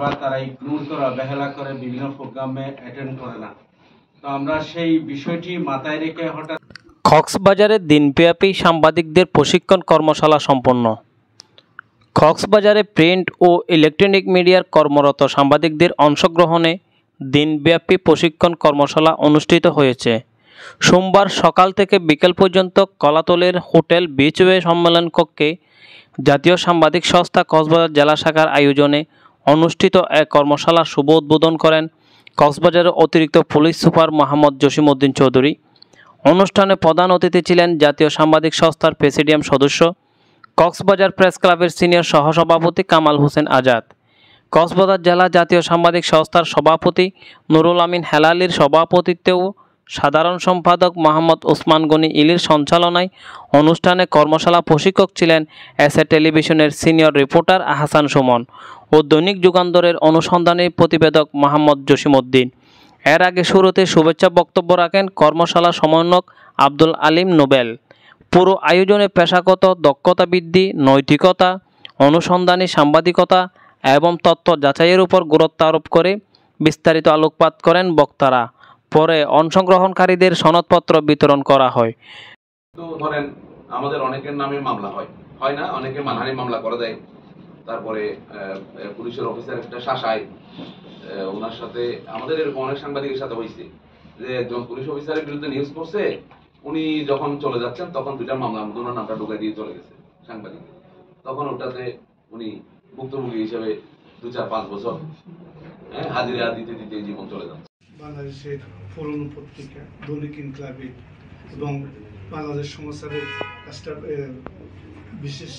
আবার তারা ইগনোর করে অবহেলা করে, বিভিন্ন প্রোগ্রামে অ্যাটেন্ড করে না। তো আমরা সেই বিষয়টি মাথায় রেখে হঠাৎ কক্সবাজারে দিনব্যাপী সাংবাদিকদের প্রশিক্ষণ কর্মশালা সম্পন্ন। কক্সবাজারে প্রিন্ট ও ইলেকট্রনিক মিডিয়ার কর্মরত সাংবাদিকদের অংশগ্রহণে দিনব্যাপী প্রশিক্ষণ কর্মশালা অনুষ্ঠিত হয়েছে। সোমবার সকাল থেকে বিকেল পর্যন্ত কলাতলের হোটেল বিচওয়ে সম্মেলন কক্ষে জাতীয় সাংবাদিক সংস্থা কক্সবাজার জেলা শাখার আয়োজনে অনুষ্ঠিত এক কর্মশালার শুভ উদ্বোধন করেন কক্সবাজারের অতিরিক্ত পুলিশ সুপার মোহাম্মদ জসিম-উদ্দিন চৌধুরী। অনুষ্ঠানে প্রধান অতিথি ছিলেন জাতীয় সাংবাদিক সংস্থার প্রেসিডিয়াম সদস্য, কক্সবাজার প্রেস ক্লাবের সিনিয়র সহসভাপতি কামাল হোসেন আজাদ, কক্সবাজার জেলা জাতীয় সাংবাদিক সংস্থার সভাপতি নুরুল আমিন হেলালির সভাপতিত্বেও সাধারণ সম্পাদক মোহাম্মদ ওসমান গনি ইলির সঞ্চালনায় অনুষ্ঠানে কর্মশালা প্রশিক্ষক ছিলেন এসএ টেলিভিশনের সিনিয়র রিপোর্টার আহসান সুমন ও দৈনিক যুগান্তরের অনুসন্ধানী প্রতিবেদক মোহাম্মদ জসিম-উদ্দিন। এর আগে শুরুতে শুভেচ্ছা বক্তব্য রাখেন কর্মশালা সমন্বয়ক আব্দুল আলিম নোবেল। পুরো আয়োজনে পেশাগত দক্ষতা বৃদ্ধি, নৈতিকতা, অনুসন্ধানী সাংবাদিকতা এবং তথ্য যাচাইয়ের উপর গুরুত্ব আরোপ করে বিস্তারিত আলোকপাত করেন বক্তারা। পরে অংশগ্রহণকারীদের সনদপত্র বিতরণ করা হয়। তো ধরেন আমাদের অনেকের নামে মামলা হয় না, অনেকে মানহানি মামলা করে দেয়। তারপরে পুলিশের অফিসার একটা শাসায়, ওনার সাথে আমাদের এরকম অনেক সাংবাদিকের সাথে হয়েছে যে একজন পুলিশ অফিসারের বিরুদ্ধে নিউজ করছে, উনি যখন চলে যাচ্ছেন তখন দুইটা মামলার মধ্যে ওনার নামটা ঢুকাই দিয়ে চলে গেছে সাংবাদিক। তখন ওটাতে উনি ভুক্তভোগী হিসেবে 2-4-5 বছর হাজিরা দিতে দিতে জীবন চলে যাচ্ছে। বাংলাদেশের পুরনো পত্রিকা দৈনিক ইনকিলাব এবং বাংলাদেশ সমাচারের বিশেষ